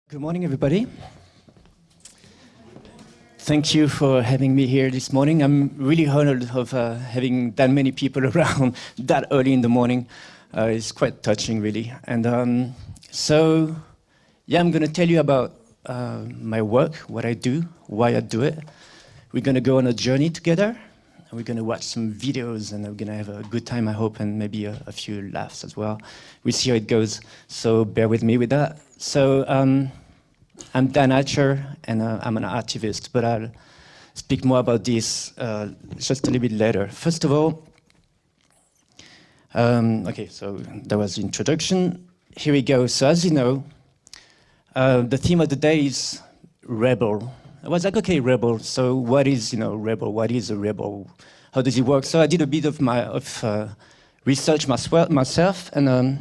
Good morning, everybody. Thank you for having me here this morning. I'm really honored of having that many people around that early in the morning. It's quite touching, really. And so, yeah, I'm going to tell you about my work, what I do, why I do it. We're going to go on a journey together. And we're going to watch some videos, and we're going to have a good time, I hope, and maybe a few laughs as well. We'll see how it goes, so bear with me with that. So I'm Dan Hatcher, and I'm an activist, but I'll speak more about this just a little bit later. First of all, okay, so that was the introduction. Here we go. So as you know, the theme of the day is rebel. I was like, okay, rebel. So what is, rebel? What is a rebel? How does it work? So I did a bit of research myself, and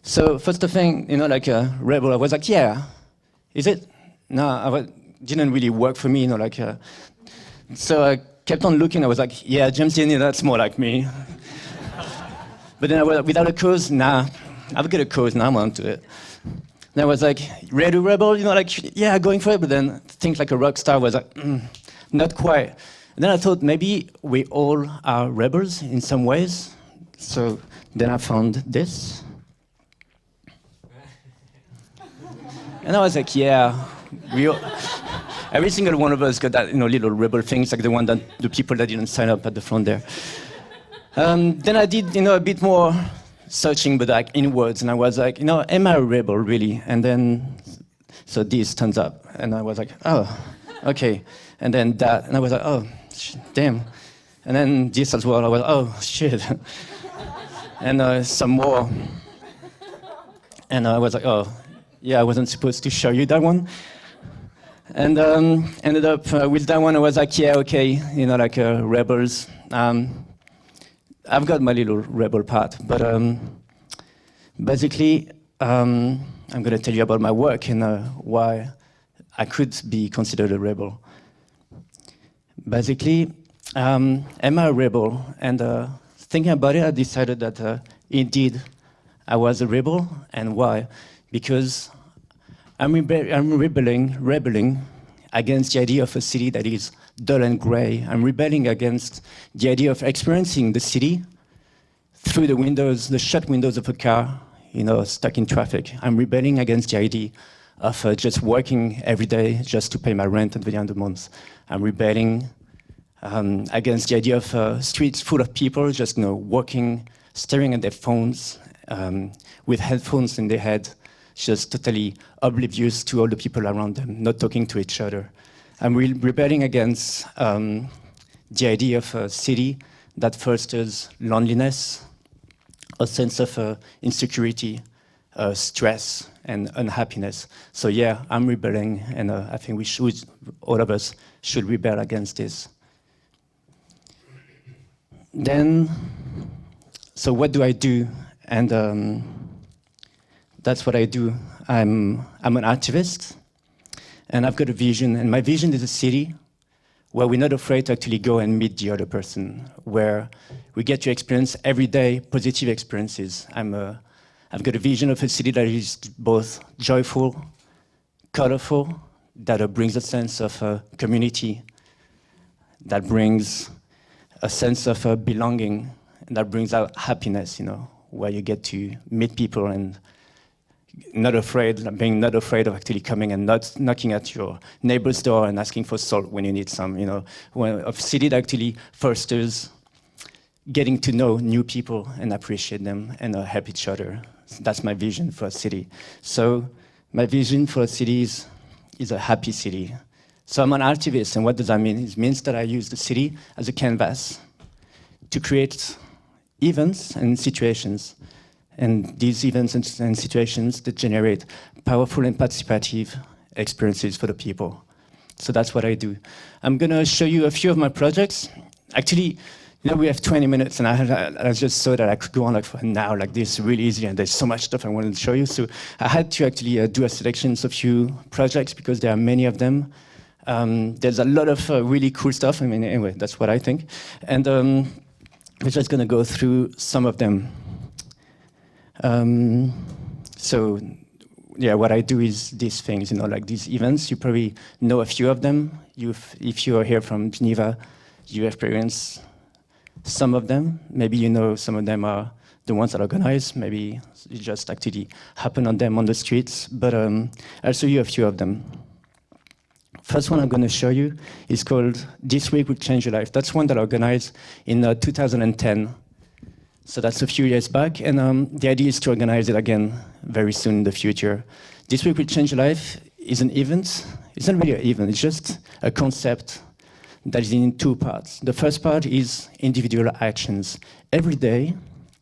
so first thing, like a rebel, I was like, yeah, is it? No, didn't really work for me, so I kept on looking. I was like, yeah, James Dean, that's more like me. But then I was without a cause, nah, I've got a cause, now I'm onto it. Then I was like, ready to rebel, yeah, going for it, but then think like a rock star was like, not quite. And then I thought maybe we all are rebels in some ways. So then I found this. And I was like, yeah, every single one of us got that, little rebel things, like the people that didn't sign up at the front there. Then I did, a bit more searching, but like inwards, and I was like, am I a rebel really? And then, so this turns up, and I was like, oh, okay. And then that, and I was like, oh, damn. And then this as well, I was, oh, shit. And some more. And I was like, oh, yeah, I wasn't supposed to show you that one. And ended up with that one, I was like, yeah, okay, rebels. I've got my little rebel part, but basically, I'm going to tell you about my work and why I could be considered a rebel. Basically, am I a rebel? And thinking about it, I decided that indeed I was a rebel, and why? Because I'm rebelling against the idea of a city that is dull and gray. I'm rebelling against the idea of experiencing the city through the windows, the shut windows of a car, stuck in traffic. I'm rebelling against the idea of just working every day just to pay my rent at the end of the month. I'm rebelling against the idea of streets full of people just walking, staring at their phones, with headphones in their head, just totally oblivious to all the people around them, not talking to each other. I'm rebelling against the idea of a city that fosters loneliness, a sense of insecurity, stress, and unhappiness. So yeah, I'm rebelling, and I think we should, all of us, should rebel against this. Then, so what do I do? And that's what I do. I'm an activist, and I've got a vision, and my vision is a city where we're not afraid to actually go and meet the other person, where we get to experience everyday positive experiences. I've got a vision of a city that is both joyful, colorful, that brings a sense of community, that brings a sense of belonging, and that brings out happiness, where you get to meet people and being not afraid of actually coming and not knocking at your neighbor's door and asking for salt when you need some, a city that actually fosters getting to know new people and appreciate them and help each other. That's my vision for a city. So my vision for a city is a happy city. So I'm an activist, and what does that mean? It means that I use the city as a canvas to create events and situations And these events and situations that generate powerful and participative experiences for the people. So that's what I do. I'm going to show you a few of my projects. Actually, we have 20 minutes, and I just saw that I could go on like for an hour like this really easily, and there's so much stuff I wanted to show you. So I had to actually do a selection of a few projects because there are many of them. There's a lot of really cool stuff. I mean, anyway, that's what I think. And we're just going to go through some of them. So yeah, what I do is these things, like these events. You probably know a few of them. If you are here from Geneva, you experience some of them. Maybe you know some of them are the ones that are organized. Maybe it just actually happen on them on the streets. But I'll show you a few of them. First one I'm going to show you is called This Week Will Change Your Life. That's one that I organized in 2010. So that's a few years back, and the idea is to organize it again very soon in the future. This Week Will Change Your Life is an event. It's not really an event, it's just a concept that is in two parts. The first part is individual actions. Every day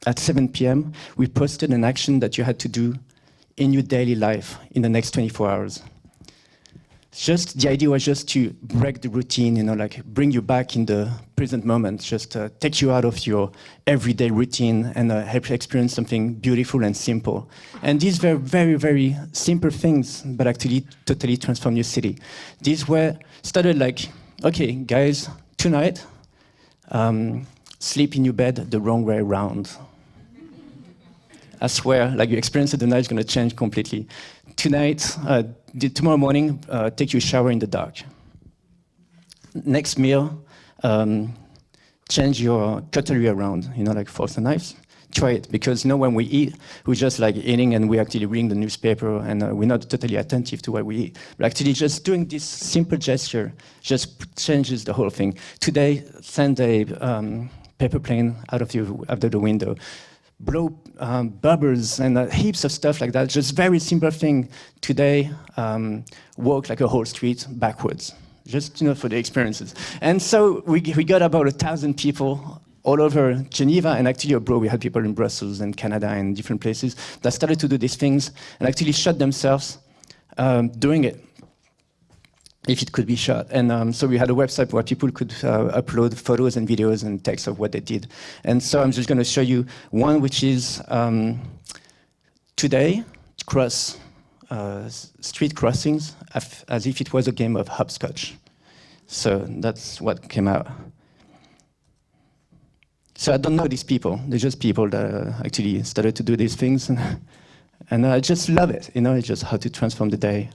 at 7 p.m., we posted an action that you had to do in your daily life in the next 24 hours. The idea was just to break the routine, like bring you back in the present moment, just take you out of your everyday routine and help you experience something beautiful and simple. And these were very, very simple things, but actually totally transform your city. These were started like, okay, guys, tonight, sleep in your bed the wrong way around. I swear, like your experience of the night is going to change completely. Tonight, tomorrow morning, take your shower in the dark. Next meal, change your cutlery around, like forks and knives. Try it, because when we eat, we're just like eating and we're actually reading the newspaper and we're not totally attentive to what we eat. But actually just doing this simple gesture just changes the whole thing. Today, send a paper plane out of the window. Blow bubbles and heaps of stuff like that. Just very simple thing. Today, walk like a whole street backwards, just for the experiences. And so we got about 1,000 people all over Geneva, and actually abroad. We had people in Brussels and Canada and different places that started to do these things and actually shot themselves doing it, if it could be shot. And so we had a website where people could upload photos and videos and text of what they did. And so I'm just going to show you one, which is today, cross street crossings as if it was a game of hopscotch. So that's what came out. So I don't know these people. They're just people that actually started to do these things. And I just love it. It's just how to transform the day.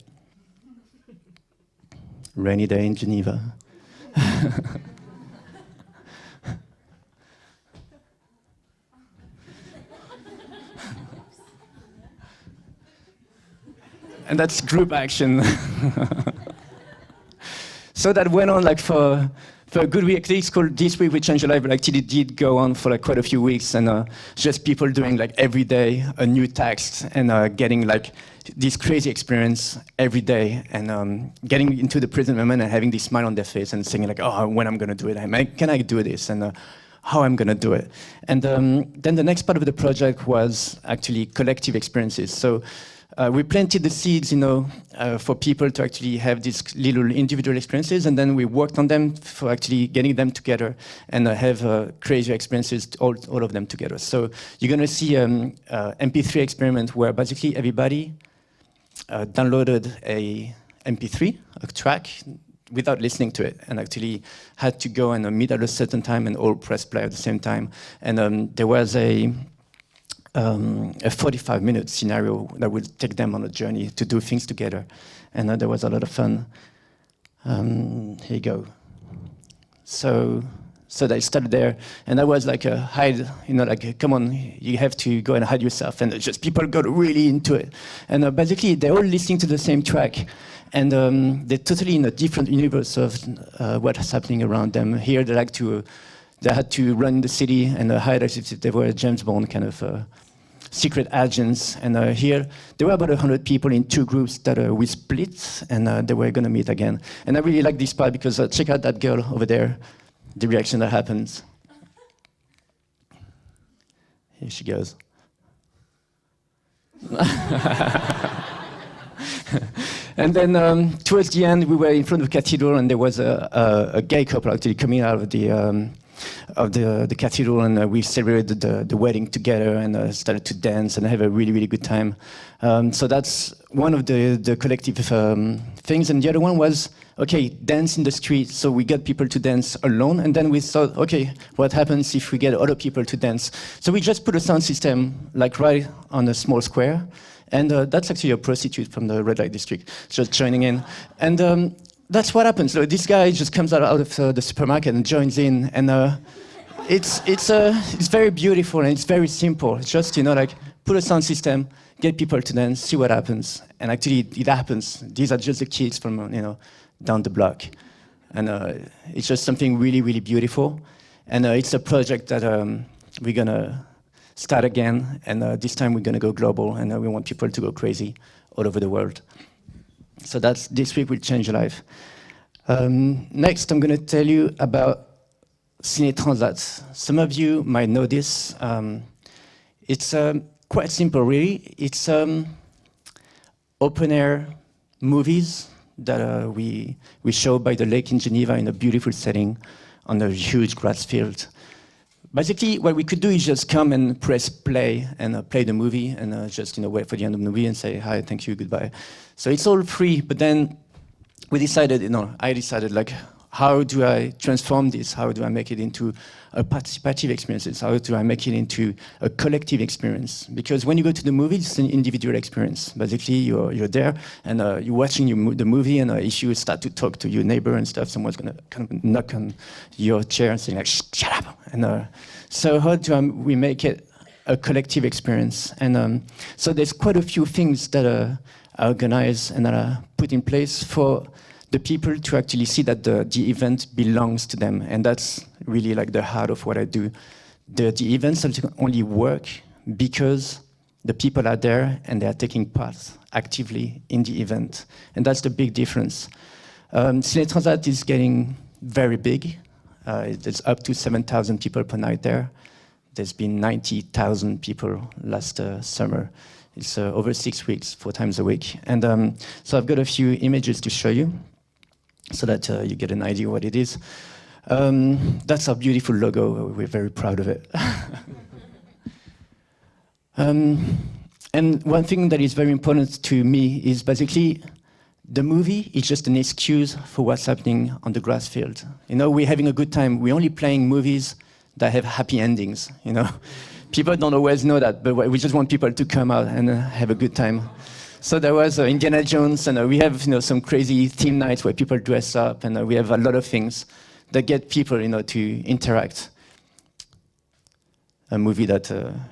Rainy day in Geneva. And that's group action. So that went on like for a good week. It's called This Week Will Change Your Life, but actually it did go on for like quite a few weeks, and just people doing like every day a new text and getting like this crazy experience every day, and getting into the present moment and having this smile on their face and saying like, oh, when I'm gonna do it, can I do this, and how I'm gonna do it. And then the next part of the project was actually collective experiences. So we planted the seeds, for people to actually have these little individual experiences, and then we worked on them for actually getting them together and have crazy experiences, all of them together. So you're going to see an MP3 experiment where basically everybody downloaded a MP3, a track, without listening to it, and actually had to go and meet at a certain time and all press play at the same time. And there was a 45-minute scenario that would take them on a journey to do things together. And there was a lot of fun. Here you go. So they started there, and I was like a hide, like, come on, you have to go and hide yourself. And just people got really into it. And basically, they're all listening to the same track. And they're totally in a different universe of what's happening around them. Here, they had to run the city and hide as if they were James Bond kind of secret agents. And here, there were about 100 people in two groups that we split, and they were going to meet again. And I really like this part because check out that girl over there, the reaction that happens. Here she goes. And then towards the end, we were in front of the cathedral, and there was a gay couple actually coming out of the cathedral, and we celebrated the wedding together and started to dance and have a really, really good time. So that's one of the collective things. And the other one was, okay, dance in the street. So we got people to dance alone, and then we thought, okay, what happens if we get other people to dance? So we just put a sound system like right on a small square. And that's actually a prostitute from the red light district just joining in. And that's what happens. So this guy just comes out of the supermarket and joins in. And it's very beautiful and it's very simple. It's just, like put a sound system, get people to dance, see what happens. And actually it happens. These are just the kids from, down the block. And it's just something really, really beautiful. And it's a project that we're going to start again, and this time we're going to go global, and we want people to go crazy all over the world. So this week will change your life. Next, I'm going to tell you about Ciné Transat. Some of you might know this. It's quite simple, really. It's open-air movies that we show by the lake in Geneva in a beautiful setting on a huge grass field. Basically, what we could do is just come and press play and play the movie and just wait for the end of the movie and say, hi, thank you, goodbye. So it's all free, but then we decided, I decided, like, how do I transform this? How do I make it into a participative experience? How do I make it into a collective experience? Because when you go to the movie, it's an individual experience. Basically, you're there and you're watching the movie, and if you start to talk to your neighbor and stuff, someone's going to kind of knock on your chair and say, like, shut up. And so how do we make it a collective experience? And so there's quite a few things that are organized and that are put in place for the people to actually see that the event belongs to them. And that's really like the heart of what I do. The events only work because the people are there and they are taking part actively in the event. And that's the big difference. Ciné Transat is getting very big. There's up to 7,000 people per night there. There's been 90,000 people last summer. It's over 6 weeks, 4 times a week. And so I've got a few images to show you, so that you get an idea what it is. That's our beautiful logo. We're very proud of it. And one thing that is very important to me is basically the movie is just an excuse for what's happening on the grass field. We're having a good time. We're only playing movies that have happy endings. People don't always know that, but we just want people to come out and have a good time. So there was Indiana Jones, and we have some crazy theme nights where people dress up, and we have a lot of things that get people to interact. A movie that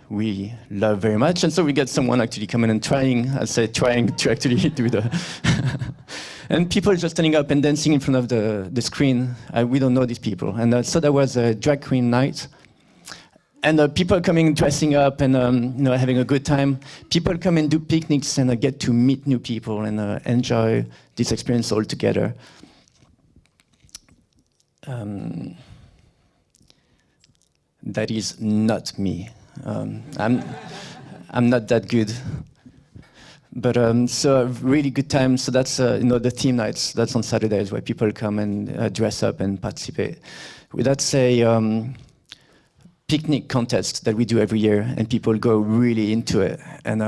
we love very much, and so we get someone actually coming and trying to actually do and people just standing up and dancing in front of the screen. We don't know these people, and so there was a drag queen night. And people coming, dressing up, and having a good time. People come and do picnics and get to meet new people and enjoy this experience all together. That is not me. I'm not that good. But so a really good time. So that's the theme nights. That's on Saturdays where people come and dress up and participate. That's a picnic contest that we do every year, and people go really into it, and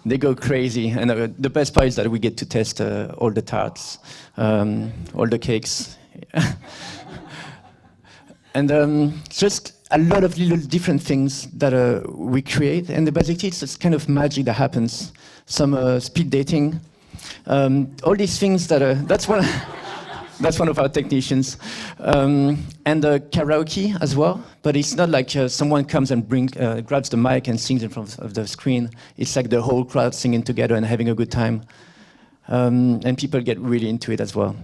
they go crazy. And the best part is that we get to test all the tarts, all the cakes, and just a lot of little different things that we create. And basically, it's this kind of magic that happens. Some speed dating, all these things that's one. That's one of our technicians. And karaoke as well, but it's not like someone comes and grabs the mic and sings in front of the screen. It's like the whole crowd singing together and having a good time. And people get really into it as well.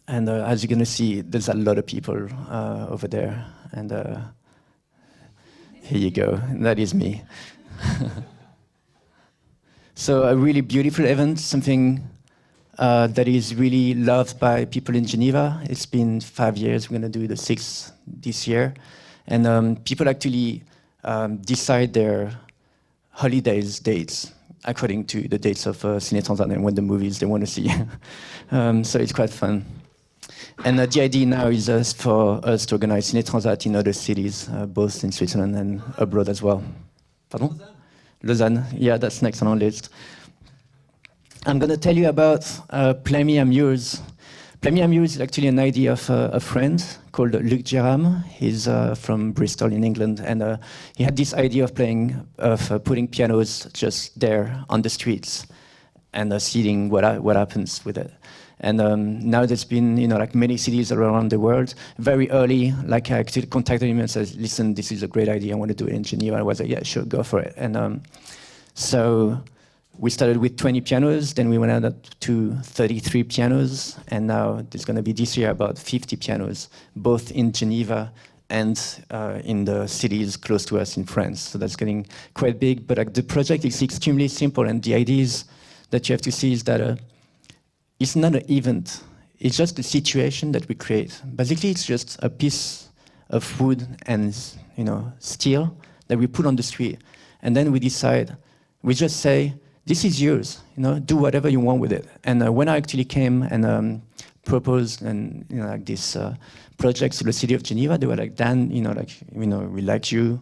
And as you're going to see, there's a lot of people over there. And here you go. That is me. So a really beautiful event, something that is really loved by people in Geneva. It's been 5 years. We're going to do the 6th this year. And people actually decide holidays dates, according to the dates of Ciné Transat and when the movies they want to see. So it's quite fun. And the idea now is for us to organize Ciné Transat in other cities, both in Switzerland and abroad as well. Pardon? Lausanne. Yeah, that's next on our list. I'm going to tell you about Play Me I'm Yours. Play Me I'm Yours is actually an idea of a friend called Luc Jerram. He's from Bristol in England, and he had this idea of putting pianos just there on the streets and seeing what happens with it. And now there's been, like many cities around the world. Very early, like I actually contacted him and said, "Listen, this is a great idea. I want to do it in Geneva." I was like, "Yeah, sure, go for it." And so we started with 20 pianos, then we went up to 33 pianos, and now there's going to be this year about 50 pianos, both in Geneva and in the cities close to us in France. So that's getting quite big. But the project is extremely simple, and the ideas that you have to see is that it's not an event. It's just a situation that we create. Basically, it's just a piece of wood and steel that we put on the street, and then we decide. We just say, "This is yours. Do whatever you want with it." And when I actually came and proposed and like this project to the city of Geneva, they were like, "Dan, we like you.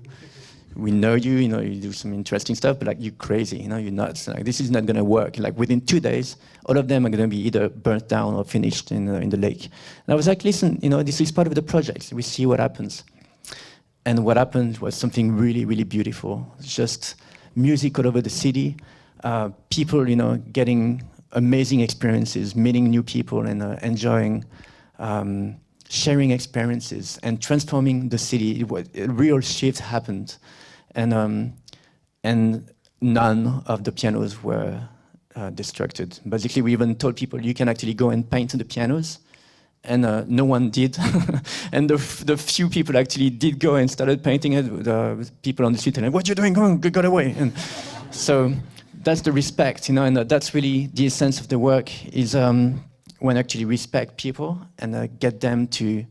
We know you, you do some interesting stuff, but like you're crazy, you're nuts. Like this is not gonna work. Like within 2 days, all of them are gonna be either burnt down or finished in the lake." And I was like, "Listen, this is part of the project. We see what happens." And what happened was something really, really beautiful. It's just music all over the city, people, getting amazing experiences, meeting new people, and enjoying. Sharing experiences and transforming the city. A real shift happened, and none of the pianos were destructed. Basically, we even told people you can actually go and paint the pianos, and no one did. And the few people actually did go and started painting it. The people on the street and like, "What you doing? Go away!" And so that's the respect, and that's really the essence of the work is. When actually respect people and get them to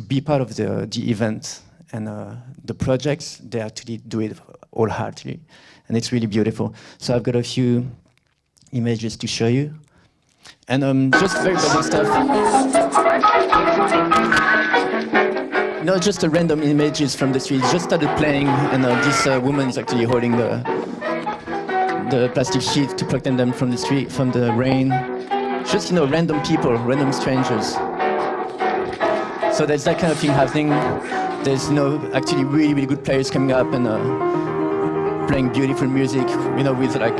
be part of the event and the projects, they actually do it wholeheartedly, and it's really beautiful. So I've got a few images to show you, and just very basic stuff. No, just a random images from the street. Just started playing, and this woman is actually holding the plastic sheet to protect them from the street, from the rain. Just, random people, random strangers. So there's that kind of thing happening. There's, actually really, really good players coming up and playing beautiful music, with like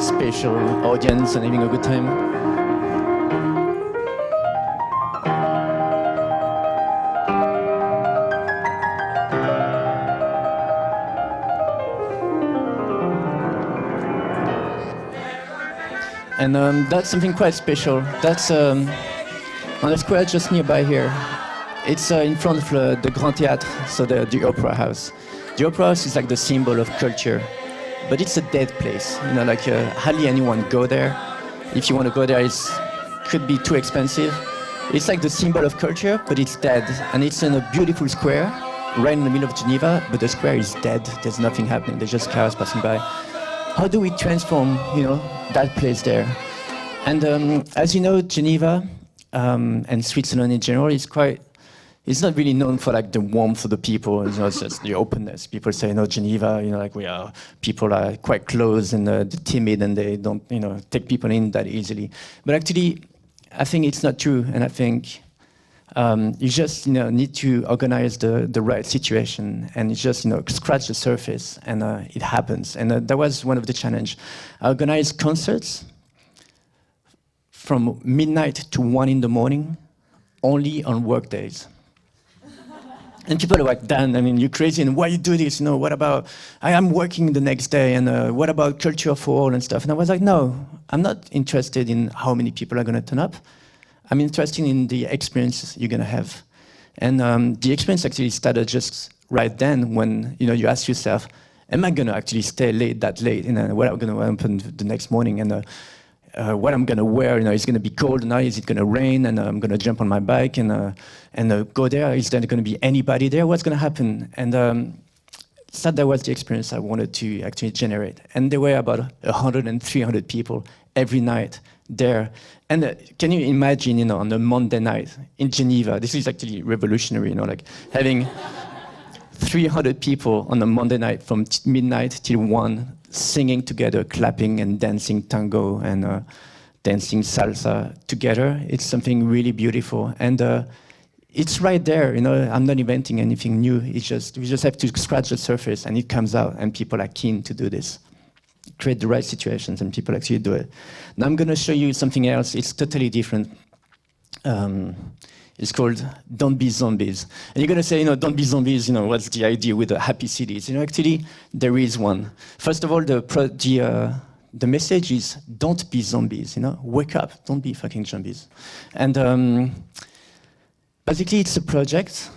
special audience and having a good time. And that's something quite special. That's on the square just nearby here. It's in front of the Grand Théâtre, so the Opera House. The Opera House is like the symbol of culture, but it's a dead place. Hardly anyone go there. If you want to go there, it could be too expensive. It's like the symbol of culture, but it's dead. And it's in a beautiful square, right in the middle of Geneva, but the square is dead. There's nothing happening. There's just cars passing by. How do we transform, that place there? And as you know, Geneva and Switzerland in general it's not really known for like the warmth of the people. It's just the openness. People say, Geneva, people are quite close and timid, and they don't, take people in that easily. But actually, I think it's not true, and I think you just need to organize the right situation, and you just scratch the surface, and it happens. And that was one of the challenge. I organized concerts from midnight to 1 in the morning, only on work days. And people are like, "Dan, you're crazy, and why you do this? What about, I am working the next day, and what about culture for all and stuff?" And I was like, "No, I'm not interested in how many people are going to turn up. I'm interested in the experience you're going to have." And the experience actually started just right then when, you ask yourself, am I going to actually stay that late? What am going to happen the next morning? And what I'm going to wear, it's going to be cold now, is it going to rain? And I'm going to jump on my bike and go there. Is there going to be anybody there? What's going to happen? And So that was the experience I wanted to actually generate. And there were about 100 and 300 people every night there. And can you imagine, on a Monday night in Geneva, this is actually revolutionary, like having 300 people on a Monday night from midnight till 1, singing together, clapping and dancing tango and dancing salsa together. It's something really beautiful. And it's right there, I'm not inventing anything new. It's just, we just have to scratch the surface and it comes out and people are keen to do this. Create the right situations and people actually do it. Now I'm gonna show you something else. It's totally different. It's called Don't Be Zombies. And you're gonna say, don't be zombies, what's the idea with the happy cities? Actually, there is one. First of all, the message is don't be zombies, wake up, don't be fucking zombies. And basically it's a project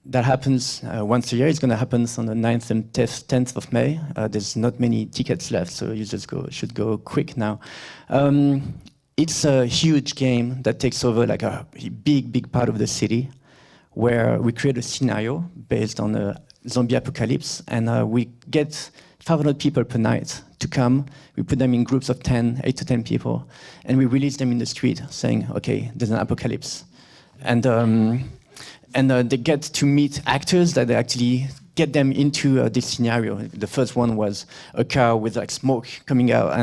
that happens once a year. It's gonna happen on the 9th and 10th of May. There's not many tickets left, so you just should go quick now. It's a huge game that takes over like a big part of the city, where we create a scenario based on a zombie apocalypse, and we get 500 people per night to come. We put them in groups of 8 to 10 people, and we release them in the street saying, okay, there's an apocalypse. And they get to meet actors that actually get them into this scenario. The first one was a car with like smoke coming out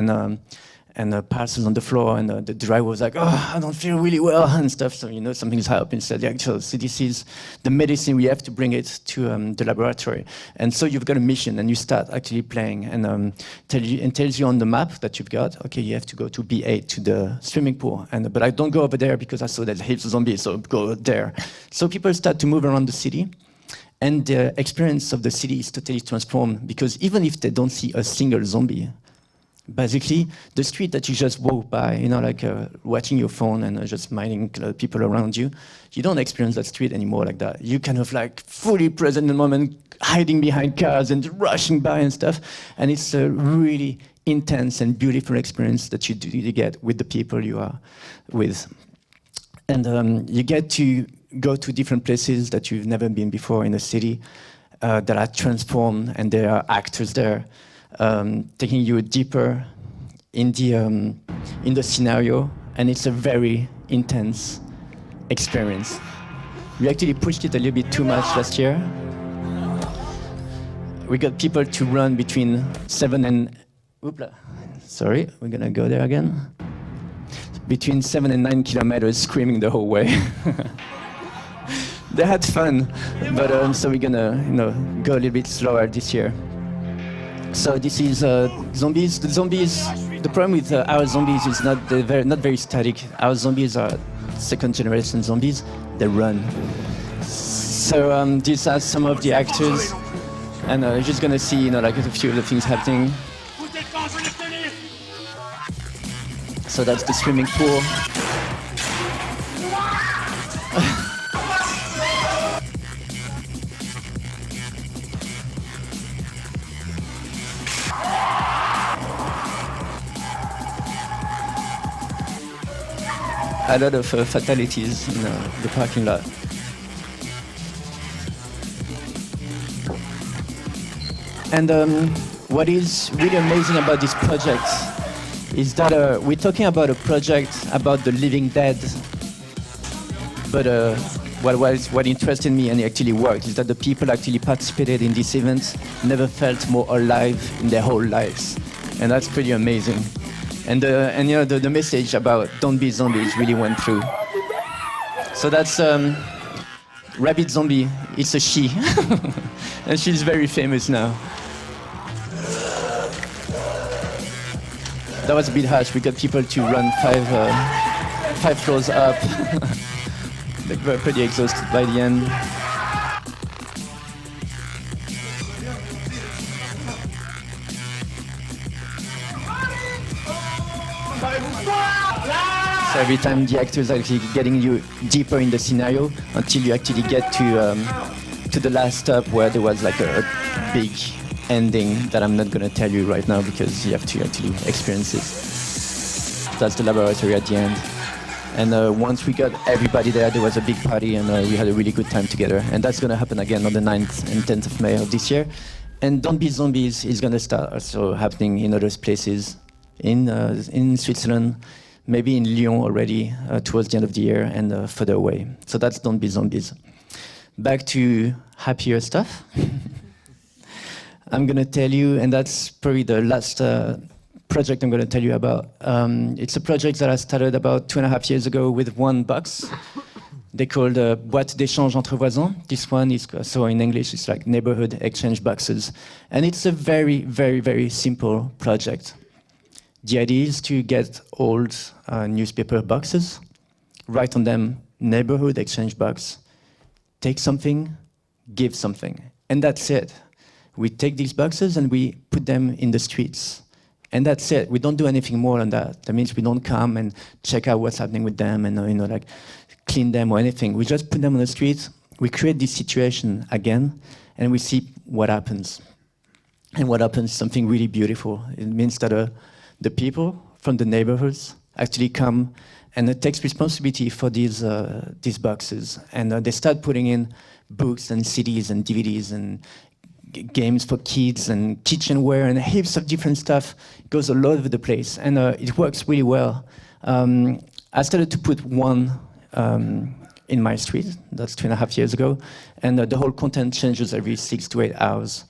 and parcels on the floor, and the driver was like, oh, I don't feel really well and stuff. So something's happened. So this is the medicine. We have to bring it to the laboratory. And so you've got a mission, and you start actually playing, and tells you on the map that you've got, okay, you have to go to B8 to the swimming pool. But I don't go over there because I saw that heaps of zombies, so go there. So people start to move around the city. And the experience of the city is totally transformed, because even if they don't see a single zombie, basically, the street that you just walk by, watching your phone and just minding people around you, you don't experience that street anymore like that. You kind of like fully present in the moment, hiding behind cars and rushing by and stuff. And it's a really intense and beautiful experience that you get with the people you are with. And you get to go to different places that you've never been before in the city that are transformed, and there are actors there. Taking you deeper in the scenario, and it's a very intense experience. We actually pushed it a little bit too much last year. We got people to run between 7 and... Oopla. Sorry, we're gonna go there again. Between 7 and 9 kilometers, screaming the whole way. They had fun, but so we're gonna, go a little bit slower this year. So this is zombies. The problem with our zombies is not very static. Our zombies are second generation zombies. They run. So these are some of the actors, and you're just gonna see, like a few of the things happening. So that's the swimming pool. A lot of fatalities in the parking lot. And what is really amazing about this project is that we're talking about a project about the living dead. But what interested me, and it actually worked, is that the people actually participated in this event never felt more alive in their whole lives. And that's pretty amazing. And the message about don't be zombies really went through. So that's Rabbit Zombie. It's a she, and she's very famous now. That was a bit harsh. We got people to run 5 floors up. They were pretty exhausted by the end. So every time the actors are actually getting you deeper in the scenario until you actually get to the last stop where there was like a big ending that I'm not going to tell you right now because you have to actually experience it. That's the laboratory at the end. And once we got everybody there was a big party, and we had a really good time together. And that's going to happen again on the 9th and 10th of May of this year. And Don't Be Zombies is going to start also happening in other places, in Switzerland, maybe in Lyon already towards the end of the year and further away. So that's Don't Be Zombies. Back to happier stuff. I'm going to tell you, and that's probably the last project I'm going to tell you about. It's a project that I started about 2.5 years ago with one box. They called boîte d'échange entre voisins. This one is, so in English, it's like neighborhood exchange boxes. And it's a very, very, very simple project. The idea is to get old newspaper boxes, write on them neighborhood exchange box, take something, give something. And that's it. We take these boxes and we put them in the streets. And that's it. We don't do anything more than that. That means we don't come and check out what's happening with them and like clean them or anything. We just put them on the street. We create this situation again, and we see what happens. And what happens is something really beautiful. It means that the people from the neighborhoods actually come and it takes responsibility for these boxes. And they start putting in books and CDs and DVDs and games for kids and kitchenware and heaps of different stuff. It goes all over the place, and it works really well. I started to put one in my street. That's 2.5 years ago, and the whole content changes every 6 to 8 hours.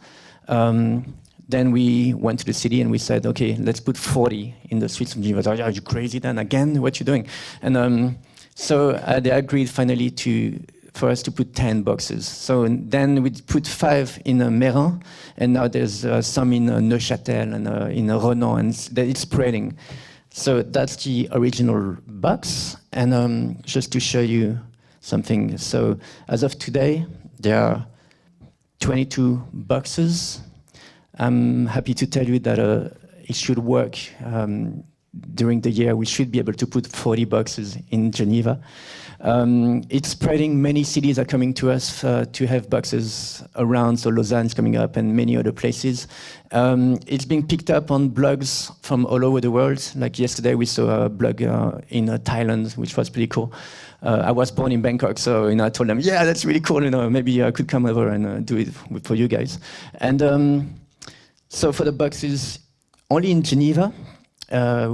Then we went to the city and we said, okay, let's put 40 in the streets of Geneva. Are you crazy then? Again, what you doing? And so they agreed finally for us to put 10 boxes. So then we put 5 in Mérin, and now there's some in Neuchâtel and in Renan, and it's spreading. So that's the original box. And just to show you something, so as of today, there are 22 boxes. I'm happy to tell you that it should work. During the year, we should be able to put 40 boxes in Geneva. It's spreading. Many cities are coming to us to have boxes around, so Lausanne is coming up and many other places. It's being picked up on blogs from all over the world. Like yesterday, we saw a blog in Thailand, which was pretty cool. I was born in Bangkok, so I told them, yeah, that's really cool. Maybe I could come over and do it for you guys. And so for the boxes, only in Geneva,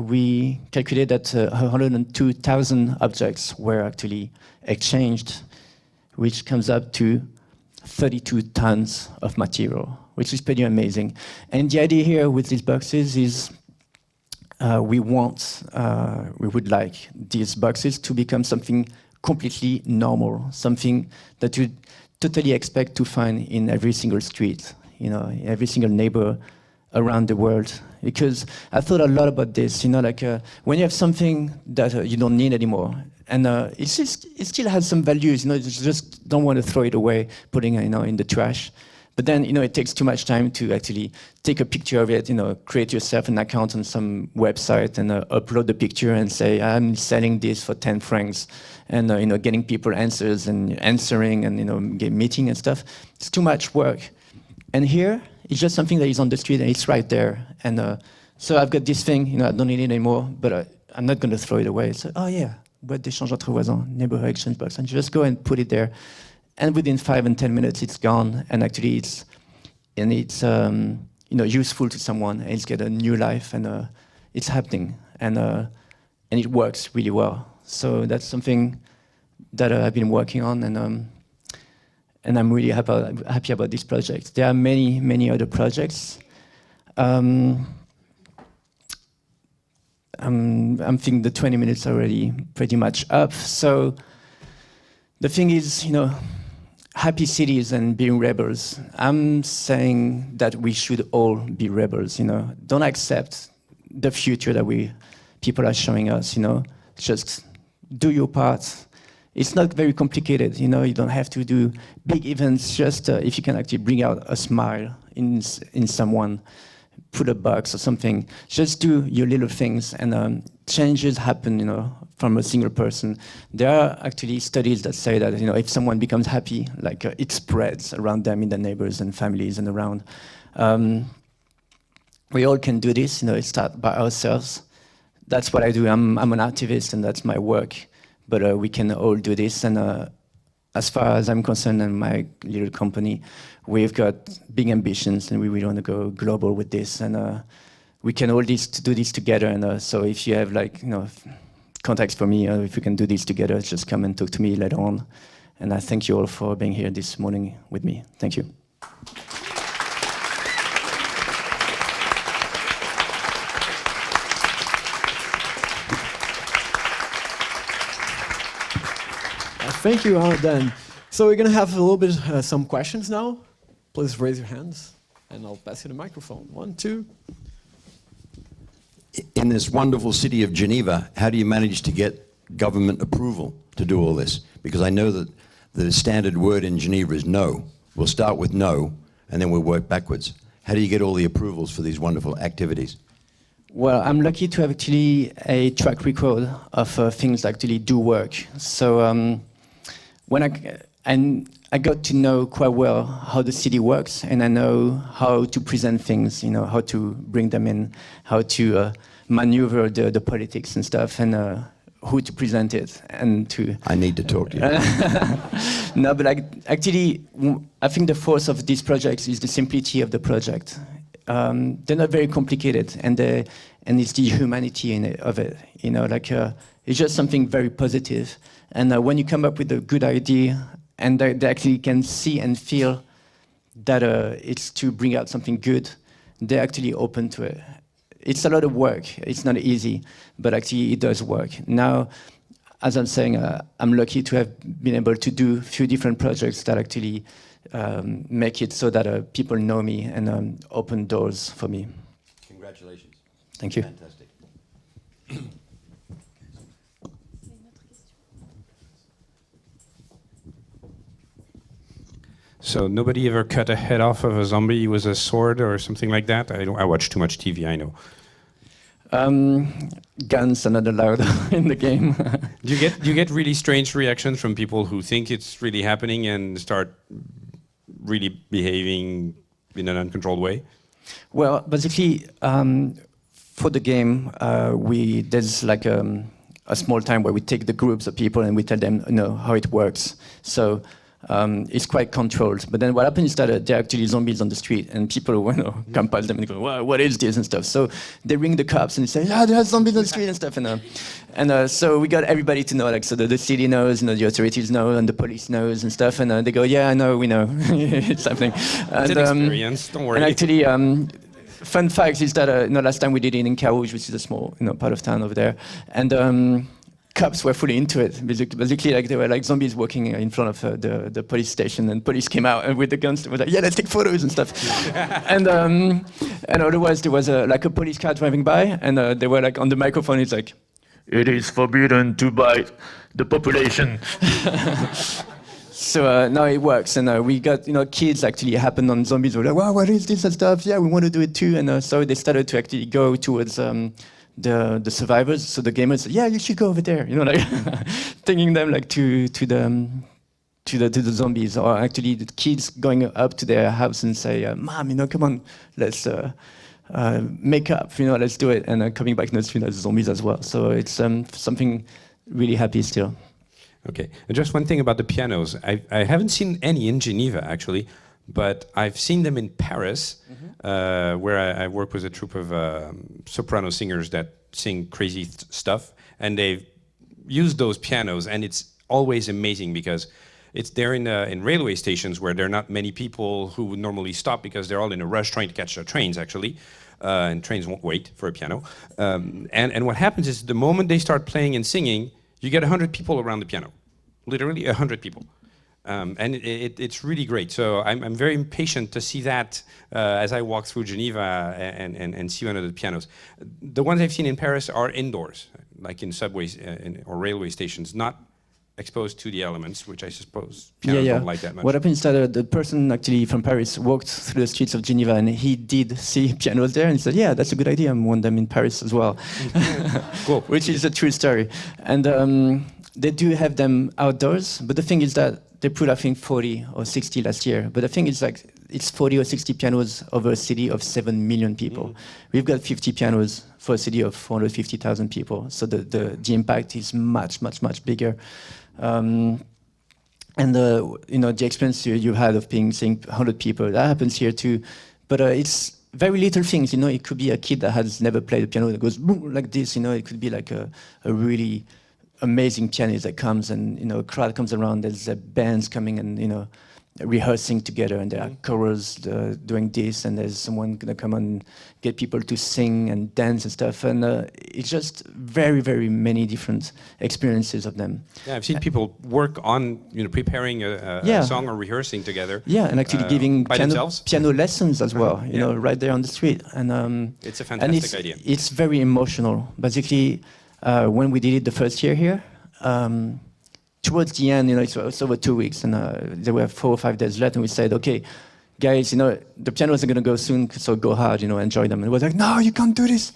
we calculated that 102,000 objects were actually exchanged, which comes up to 32 tons of material, which is pretty amazing. And the idea here with these boxes is we would like these boxes to become something completely normal, something that you totally expect to find in every single street, every single neighbor around the world. Because I thought a lot about this, when you have something that you don't need anymore, and it still has some values, you just don't want to throw it away, putting it in the trash. But then, it takes too much time to actually take a picture of it, create yourself an account on some website and upload the picture and say, I'm selling this for 10 francs, and getting people answers and answering and meeting and stuff. It's too much work. And here, it's just something that is on the street and it's right there. And so I've got this thing, I don't need it anymore, but I'm not going to throw it away. So, oh yeah, boîte d'échange entre voisins, neighborhood exchange box, and just go and put it there. And within 5 and 10 minutes, it's gone. And actually, it's useful to someone. And it's got a new life, and it's happening, and it works really well. So that's something that I've been working on, and I'm really happy about this project. There are many, many other projects. I'm thinking the 20 minutes are already pretty much up. So the thing is, happy cities and being rebels. I'm saying that we should all be rebels. Don't accept the future that people are showing us. Just do your part. It's not very complicated, you don't have to do big events, just if you can actually bring out a smile in someone, put a box or something, just do your little things, and changes happen, from a single person. There are actually studies that say that, if someone becomes happy, it spreads around them in their neighbors and families and around. We all can do this, start by ourselves. That's what I do. I'm an activist, and that's my work. But we can all do this, and as far as I'm concerned and my little company, we've got big ambitions and we really want to go global with this. And we can all do this together. And so if you have contacts for me, if we can do this together, just come and talk to me later on. And I thank you all for being here this morning with me. Thank you. Thank you, Dan. So we're going to have a little bit some questions now. Please raise your hands, and I'll pass you the microphone. 1, 2. In this wonderful city of Geneva, how do you manage to get government approval to do all this? Because I know that the standard word in Geneva is no. We'll start with no, and then we'll work backwards. How do you get all the approvals for these wonderful activities? Well, I'm lucky to have actually a track record of things that actually do work. So when I got to know quite well how the city works, and I know how to present things, how to bring them in, how to maneuver the politics and stuff, and who to present it, and to... I need to talk to you. No, but actually, I think the force of these projects is the simplicity of the project. They're not very complicated, and it's the humanity of it. It's just something very positive. And when you come up with a good idea, and they actually can see and feel that it's to bring out something good, they're actually open to it. It's a lot of work. It's not easy, but actually it does work. Now, as I'm saying, I'm lucky to have been able to do a few different projects that actually make it so that people know me and open doors for me. Congratulations. Thank you. Fantastic. So nobody ever cut a head off of a zombie with a sword or something like that? I watch too much TV, I know. Guns are not allowed in the game. Do you get really strange reactions from people who think it's really happening and start really behaving in an uncontrolled way? Well, basically, for the game, there's like a small time where we take the groups of people and we tell them how it works. So it's quite controlled. But then what happens is that there are actually zombies on the street, and people compile them and go, "Wow, what is this?" and stuff. So they ring the cops and say, "Yeah, there are zombies on the street," and stuff. And so we got everybody to know, so the city knows, the authorities know, and the police knows and stuff. And they go, "Yeah, I know, we know, it's happening." It's an experience. Don't worry. And actually, fun fact is that last time we did it in Carouge, which is a small part of town over there, and cops were fully into it. Basically, they were like zombies walking in front of the police station, and police came out and with the guns. They were like, "Yeah, let's take photos and stuff." and otherwise, there was a police car driving by, and they were like on the microphone. It's like, "It is forbidden to bite the population." So now it works, and we got kids actually happened on zombies. Were like, "Wow, what is this and stuff? Yeah, we want to do it too." And so they started to actually go towards the survivors. So the gamers said, "Yeah, you should go over there," taking them to the zombies, or actually the kids going up to their house and say, "Mom, come on, let's make up, let's do it," and coming back as zombies as well. So it's something really happy still. Okay, and just one thing about the pianos. I haven't seen any in Geneva, actually, but I've seen them in Paris, where I work with a troupe of soprano singers that sing crazy stuff, and they've used those pianos, and it's always amazing because it's there in railway stations where there are not many people who would normally stop because they're all in a rush trying to catch their trains, actually, and trains won't wait for a piano. And what happens is the moment they start playing and singing, you get 100 people around the piano, literally 100 people. And it's really great. So I'm very impatient to see that as I walk through Geneva and see one of the pianos. The ones I've seen in Paris are indoors, like in subways or railway stations, not exposed to the elements, which I suppose pianos don't like that much. What happened is that the person actually from Paris walked through the streets of Geneva, and he did see pianos there, and he said, "Yeah, that's a good idea. I want them in Paris as well." Cool. Which is a true story. And they do have them outdoors, but the thing is that they put, I think, 40 or 60 last year. But the thing is, it's 40 or 60 pianos over a city of 7 million people. We've got 50 pianos for a city of 450,000 people. So the impact is much, much, much bigger. And the experience you had of seeing 100 people, that happens here too. But it's very little things. It could be a kid that has never played the piano that goes boom like this. It could be like a really amazing pianist that comes, and a crowd comes around. There's bands coming and rehearsing together, and there are chorus doing this, and there's someone gonna come and get people to sing and dance and stuff, and it's just very, very many different experiences of them. Yeah, I've seen people work on preparing a song or rehearsing together. Yeah, and actually giving by themselves. piano lessons as well, right there on the street. And it's a fantastic and idea. It's very emotional. Basically, when we did it the first year here, towards the end, it's over 2 weeks, and there were 4 or 5 days left, and we said, okay, guys, the pianos are going to go soon, so go hard, enjoy them. And it was like, no, you can't do this.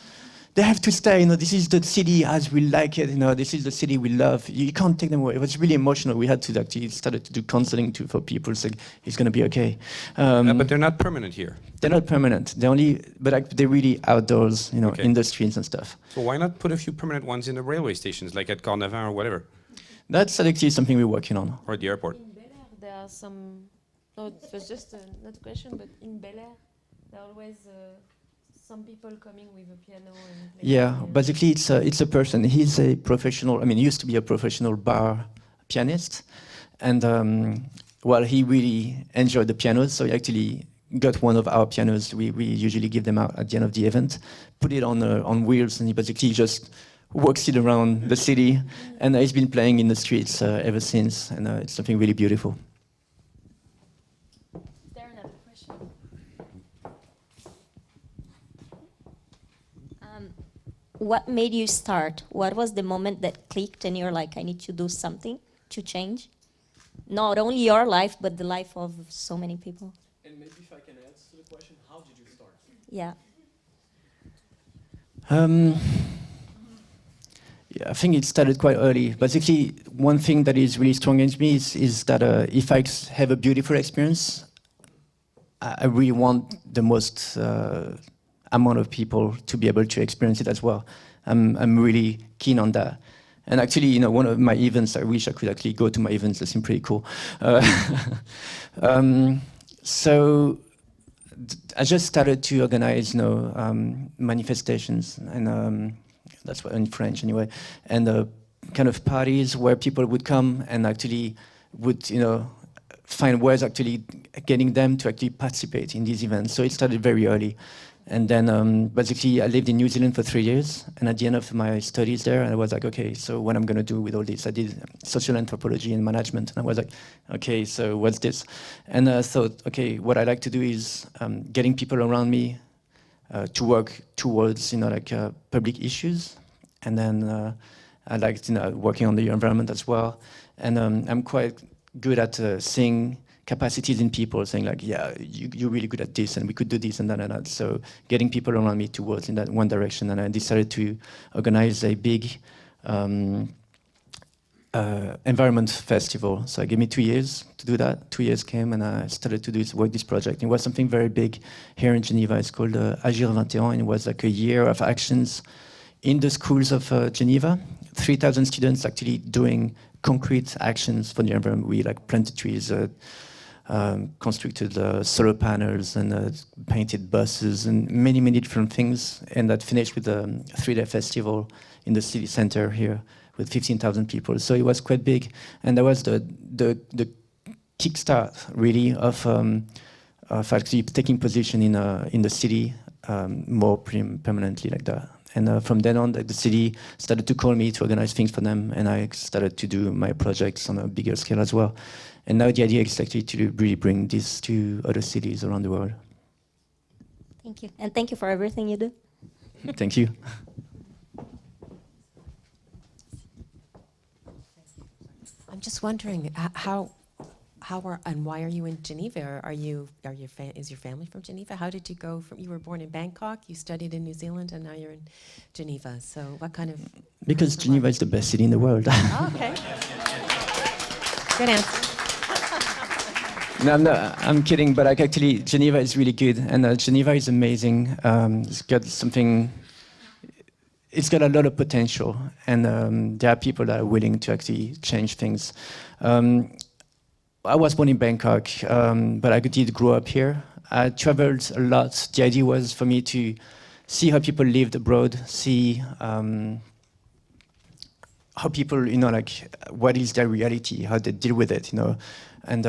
They have to stay. This is the city as we like it. This is the city we love. You can't take them away. It was really emotional. We had to actually started to do counseling for people. It's like, it's going to be okay. But they're not permanent here. They're not permanent. They're really outdoors, in the streets and stuff. So why not put a few permanent ones in the railway stations, like at Cornavin or whatever? That's actually something we're working on. Or at the airport. In Bel Air, there are some. No, it was just not a question, but in Bel Air, there are always some people coming with a piano and playing. Yeah, basically it's a person. He's a professional. He used to be a professional bar pianist, and he really enjoyed the pianos. So he actually got one of our pianos. We usually give them out at the end of the event, put it on wheels, and he basically just walks it around the city, and he's been playing in the streets ever since, and it's something really beautiful. Is there another question? What made you start? What was the moment that clicked and you're like, I need to do something to change? Not only your life, but the life of so many people. And maybe if I can answer the question, how did you start? Yeah. Yeah, I think it started quite early. Basically, one thing that is really strong in me is that if I have a beautiful experience, I really want the most amount of people to be able to experience it as well. I'm really keen on that. And actually, one of my events, I wish I could actually go to my events. They seem pretty cool. So I just started to organize, manifestations, and that's what in French anyway, and kind of parties where people would come and actually would, find ways actually getting them to actually participate in these events. So it started very early. And then basically I lived in New Zealand for 3 years, and at the end of my studies there, I was like, okay, so what I'm going to do with all this? I did social anthropology and management, and I was like, okay, so what's this? And I thought, okay, what I like to do is getting people around me to work towards, public issues, and then I liked, working on the environment as well, and I'm quite good at seeing capacities in people, saying like, yeah, you're really good at this, and we could do this and that and that. So getting people around me towards in that one direction, and I decided to organize a big environment festival. So it gave me 2 years to do that. 2 years came, and I started to work this project. It was something very big here in Geneva. It's called Agir 21, and it was like a year of actions in the schools of Geneva. 3,000 students actually doing concrete actions for the environment. We planted trees, constructed solar panels, and painted buses, and many, many different things. And that finished with a 3-day festival in the city center here with 15,000 people. So it was quite big. And that was the kickstart, really, of actually taking position in the city more permanently like that. And from then on, the city started to call me to organize things for them, and I started to do my projects on a bigger scale as well. And now the idea is actually to really bring this to other cities around the world. Thank you. And thank you for everything you do. Thank you. I'm just wondering how and why are you in Geneva? Is your family from Geneva? How did you go from? You were born in Bangkok, you studied in New Zealand, and now you're in Geneva. So what kind of? Because Geneva is the best city in the world. Oh, okay. Good answer. No, I'm kidding, but actually Geneva is really good, and Geneva is amazing. It's got something. It's got a lot of potential, and there are people that are willing to actually change things. I was born in Bangkok, but I did grow up here. I traveled a lot. The idea was for me to see how people lived abroad, see how people, like what is their reality, how they deal with it, and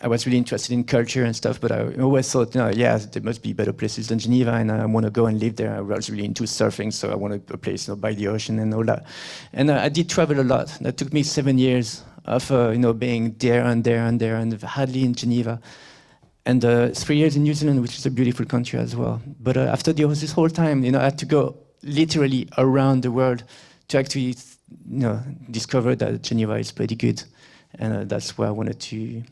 I was really interested in culture and stuff, but I always thought, yeah, there must be better places than Geneva, and I want to go and live there. I was really into surfing, so I wanted a place, by the ocean and all that. And I did travel a lot. That took me 7 years of, being there and hardly in Geneva. And 3 years in New Zealand, which is a beautiful country as well. But after this whole time, I had to go literally around the world to actually, discover that Geneva is pretty good. And that's where I wanted to,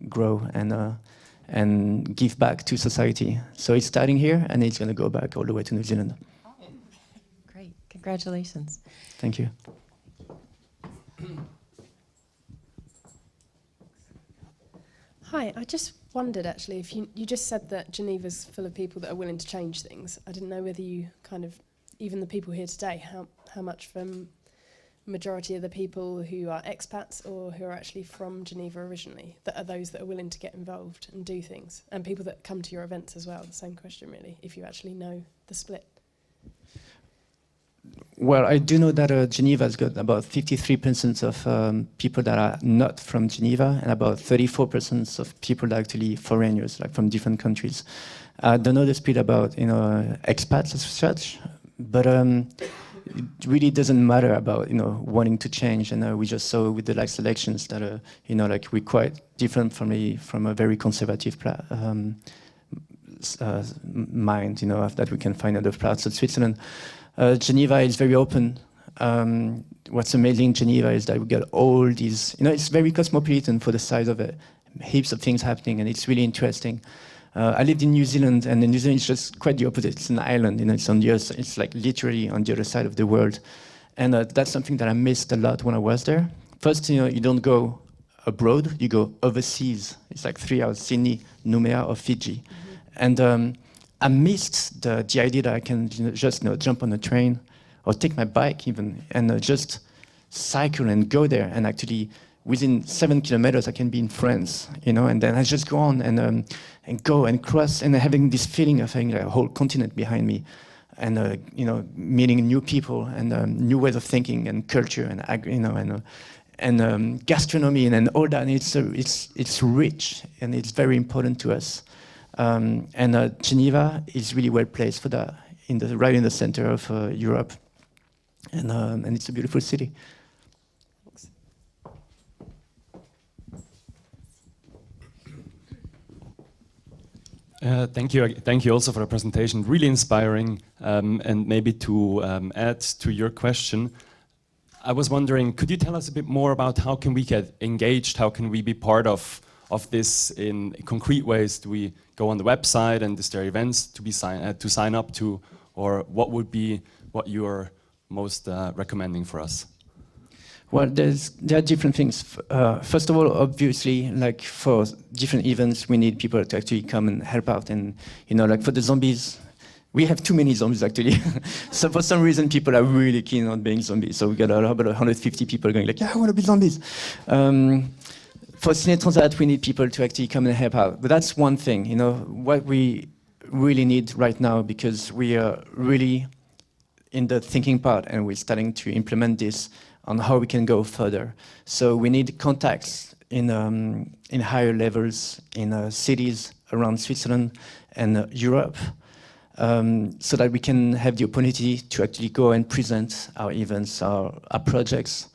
grow and give back to society. So it's starting here, and it's going to go back all the way to New Zealand. Great, congratulations. Thank you. Hi, I just wondered actually if you just said that Geneva's full of people that are willing to change things. I didn't know whether you kind of, even the people here today, how much from majority of the people who are expats or who are actually from Geneva originally, that are those that are willing to get involved and do things, and people that come to your events as well. The same question really, if you actually know the split. Well, I do know that Geneva's got about 53% of people that are not from Geneva, and about 34% of people that are actually foreigners, like from different countries. I don't know the split about expats as such, but it really doesn't matter about wanting to change. And we just saw with the last elections that we're quite different from a very conservative mind, that we can find in other parts of Switzerland. Geneva is very open. What's amazing in Geneva is that we got all these, it's very cosmopolitan for the size of it, heaps of things happening, and it's really interesting. I lived in New Zealand, and in New Zealand it's just quite the opposite. It's an island, it's on the other, it's like literally on the other side of the world. And that's something that I missed a lot when I was there. First, you don't go abroad, you go overseas. It's like 3 hours, Sydney, Noumea, or Fiji. Mm-hmm. And I missed the idea that I can just jump on a train or take my bike even and just cycle and go there, and actually within 7 kilometers I can be in France, and then I just go on and go and cross, and having this feeling of having a whole continent behind me, and meeting new people and new ways of thinking and culture and gastronomy and all that. And it's rich, and it's very important to us. And Geneva is really well placed for that, right in the center of Europe, and it's a beautiful city. Thank you also for the presentation, really inspiring. And maybe to add to your question, I was wondering, could you tell us a bit more about how can we get engaged, how can we be part of this in concrete ways? Do we go on the website, and is there events to sign up to, or what you are most recommending for us? Well, there are different things. First of all, obviously, like for different events, we need people to actually come and help out. And like for the zombies, we have too many zombies actually. So for some reason, people are really keen on being zombies. So we got about 150 people going like, yeah, I want to be zombies. For Cine Transat, we need people to actually come and help out. But that's one thing. What we really need right now, because we are really in the thinking part, and we're starting to implement this on how we can go further. So we need contacts in higher levels in cities around Switzerland and Europe, so that we can have the opportunity to actually go and present our events, our projects.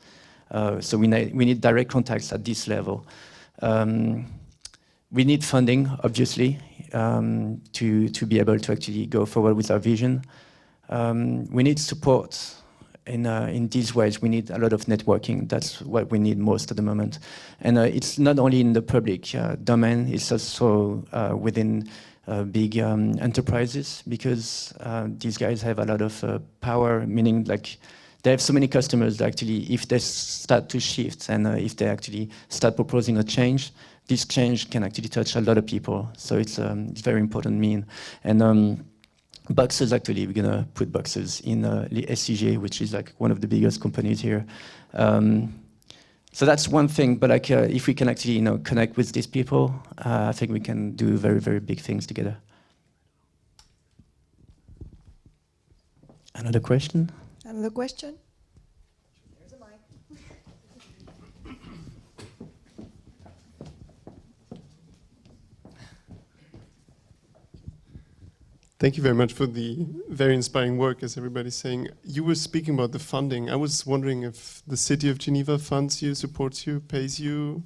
So we need direct contacts at this level. We need funding, obviously, to be able to actually go forward with our vision. We need support. In these ways, we need a lot of networking. That's what we need most at the moment. And it's not only in the public domain, it's also within big enterprises, because these guys have a lot of power, meaning like they have so many customers that actually, if they start to shift and if they actually start proposing a change, this change can actually touch a lot of people. So it's very important mean. And boxes, actually, we're gonna put boxes in SCG, which is like one of the biggest companies here. So that's one thing, but like if we can actually connect with these people, I think we can do very, very big things together. Another question? Another question? Thank you very much for the very inspiring work, as everybody's saying. You were speaking about the funding. I was wondering if the city of Geneva funds you, supports you, pays you,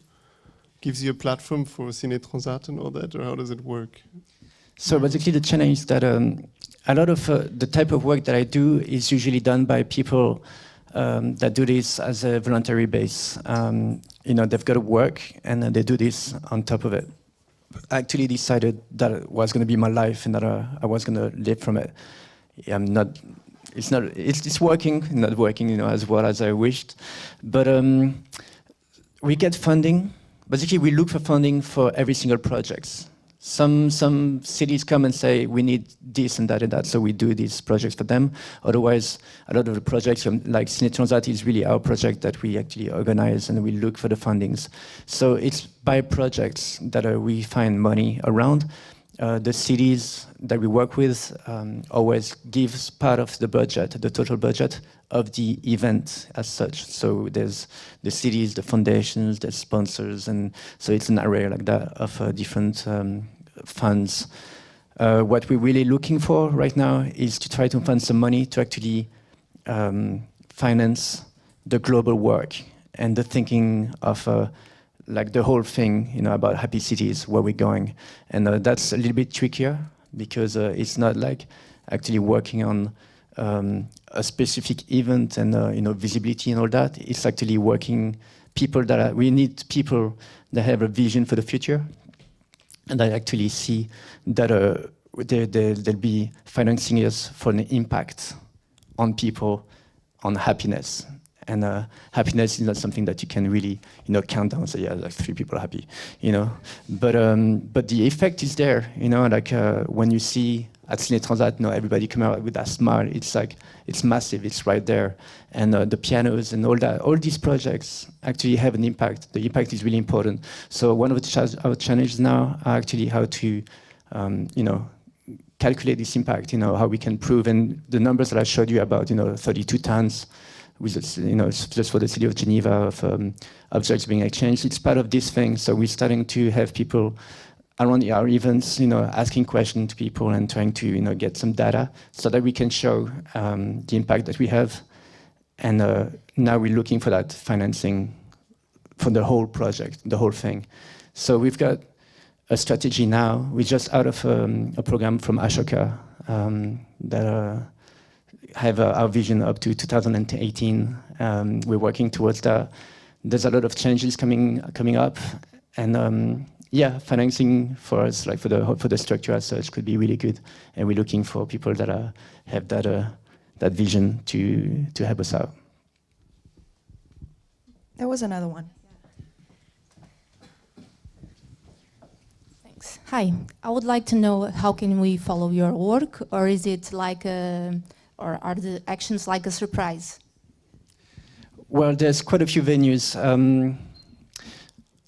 gives you a platform for Ciné Transat and all that, or how does it work? So basically the challenge is that a lot of the type of work that I do is usually done by people that do this as a voluntary base. They've got to work and they do this on top of it. I actually decided that it was going to be my life and that I was going to live from it. It's working, not working, as well as I wished. But we get funding. Basically, we look for funding for every single project. Some cities come and say, we need this and that, so we do these projects for them. Otherwise, a lot of the projects, like Ciné Transat is really our project that we actually organize and we look for the fundings. So it's by projects that we find money around. The cities that we work with always gives part of the budget, the total budget of the event as such. So there's the cities, the foundations, the sponsors, and so it's an array like that of different funds. What we're really looking for right now is to try to find some money to actually finance the global work and the thinking of like the whole thing, about happy cities, where we're going. And that's a little bit trickier because it's not like actually working on a specific event and visibility and all that. It's actually working we need people that have a vision for the future and that actually see that they'll be financing us for an impact on people, on happiness. And happiness is not something that you can really, count down and say, yeah, like 3 people are happy, But the effect is there, like when you see at Ciné Transat, everybody come out with that smile. It's like, it's massive, it's right there. And the pianos and all that, all these projects actually have an impact. The impact is really important. So one of our challenges now are actually how to, calculate this impact, how we can prove. And the numbers that I showed you about, 32 tons, with just for the city of Geneva of objects being exchanged. It's part of this thing. So we're starting to have people around our events, asking questions to people and trying to get some data so that we can show the impact that we have. And now we're looking for that financing for the whole project, the whole thing. So we've got a strategy now. We're just out of a program from Ashoka that have our vision up to 2018. We're working towards that. There's a lot of changes coming up, and financing for us, like for the structure as such, could be really good. And we're looking for people that have that vision to help us out. There was another one. Thanks. Hi, I would like to know how can we follow your work, or is it like or are the actions like a surprise? Well, there's quite a few venues.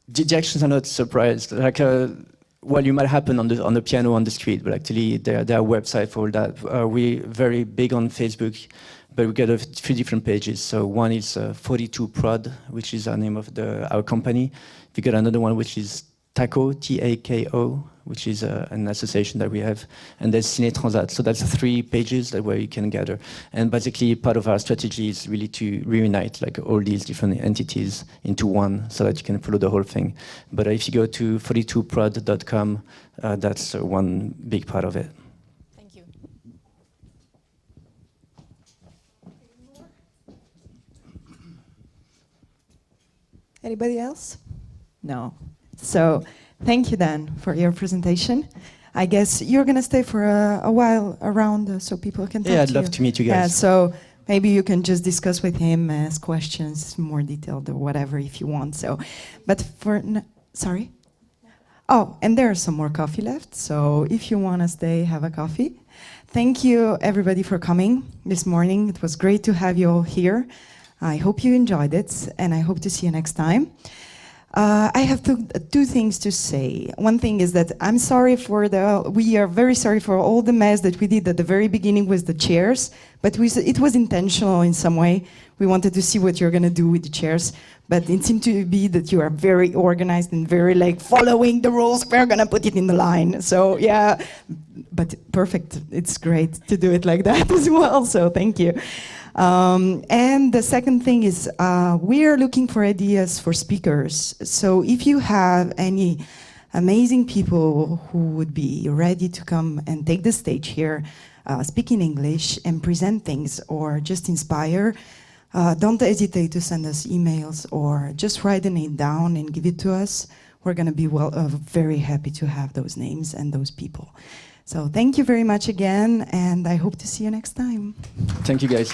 The actions are not surprised. Like, you might happen on the piano on the street, but actually there are websites for all that. We're very big on Facebook, but we got a few different pages. So one is 42prod, which is our name of our company. We got another one which is TACO, T-A-K-O, which is an association that we have. And there's Ciné Transat. So that's 3 pages where you can gather. And basically part of our strategy is really to reunite like all these different entities into one so that you can follow the whole thing. But if you go to 42prod.com, that's one big part of it. Thank you. Anybody else? No. So thank you, Dan, for your presentation. I guess you're going to stay for a while around so people can talk to you. Yeah, I'd love to meet you guys. Yeah, so maybe you can just discuss with him, ask questions more detailed or whatever if you want. So, but sorry? Oh, and there's some more coffee left. So if you want to stay, have a coffee. Thank you, everybody, for coming this morning. It was great to have you all here. I hope you enjoyed it, and I hope to see you next time. I have two things to say. One thing is that we are very sorry for all the mess that we did at the very beginning with the chairs, but it was intentional in some way. We wanted to see what you're gonna do with the chairs, but it seemed to be that you are very organized and very like following the rules. We're gonna put it in the line. So yeah, but perfect. It's great to do it like that as well. So thank you. And the second thing is we are looking for ideas for speakers. So if you have any amazing people who would be ready to come and take the stage here, speak in English and present things or just inspire, don't hesitate to send us emails or just write the name down and give it to us. We're going to be very happy to have those names and those people. So thank you very much again, and I hope to see you next time. Thank you, guys.